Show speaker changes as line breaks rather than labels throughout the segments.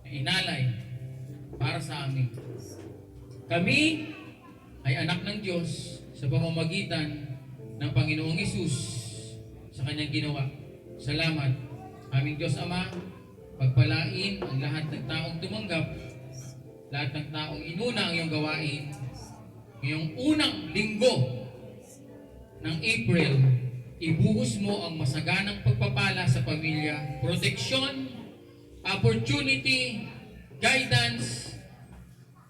na inalay para sa amin. Kami ay anak ng Diyos sa pamamagitan ng Panginoong Hesus sa kanyang ginawa. Salamat, aming Diyos Ama, pagpalain ang lahat ng taong tumanggap, lahat ng taong inuna ang iyong gawain. Ngayong unang linggo ng April, ibuhos mo ang masaganang pagpapala sa pamilya, proteksyon, opportunity, guidance,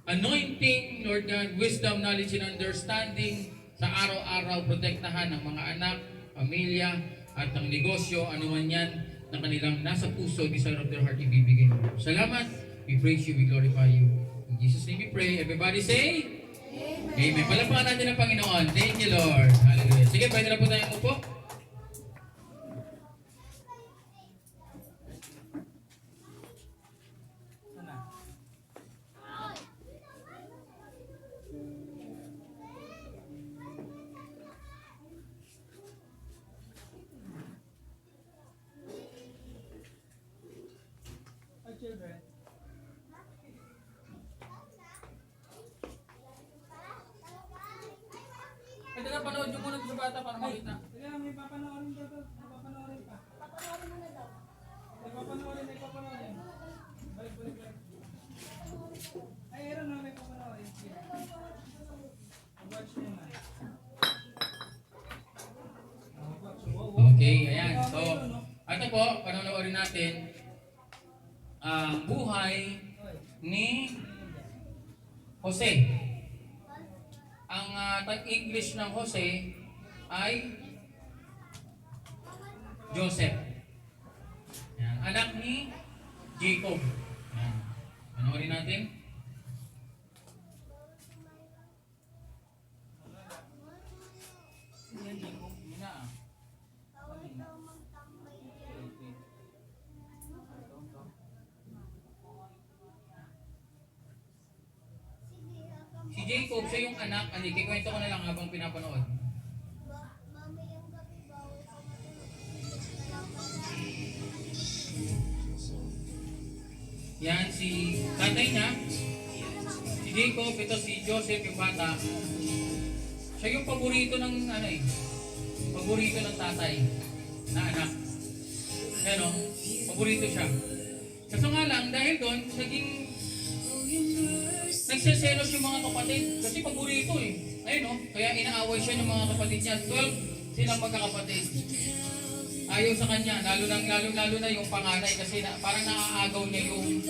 anointing, Lord God, wisdom, knowledge, and understanding sa araw-araw, protektahan ng mga anak, pamilya, at ang negosyo, anuman yan na kanilang nasa puso, desire of their heart, ibibigay mo. Salamat, we praise you, we glorify you. In Jesus' name we pray. Everybody say, Amen. Palapakan natin ang Panginoon. Thank you, Lord. Hallelujah. Sige, pwede na po tayong upo.
Children.
Pwede na panood yung muna sa bata para makita.
Sige, may papanoorin daw to. May papanoorin pa.
Papanoorin mo na daw.
May papanoorin. Balik. Ay, meron na, may papanoorin. Sige. Watch mo na.
Okay, ayan. So, ito po, panonoorin natin ang buhay ni Jose. Ang tag-English ng Jose ay Joseph. Ayan. Anak ni Jacob. Ayan. Panoorin natin. Ayan, Jacob. Yun na. Si Jacob, siya yung anak. Hindi, kikwento ko na lang habang pinapanood.
Mamayang gabi bawal sa
Yan, si tatay niya. Si Jacob, ito si Joseph, yung bata. Siya yung paborito ng paborito ng tatay na anak. Ano? Paborito siya. Kaso nga lang, dahil doon, nagseselos yung mga kapatid. Kasi paborito eh. Ayun no? Kaya inaaway siya ng mga kapatid niya. 12 silang magkakapatid. Ayaw sa kanya, lalo na yung panganay kasi parang naaagaw niya yung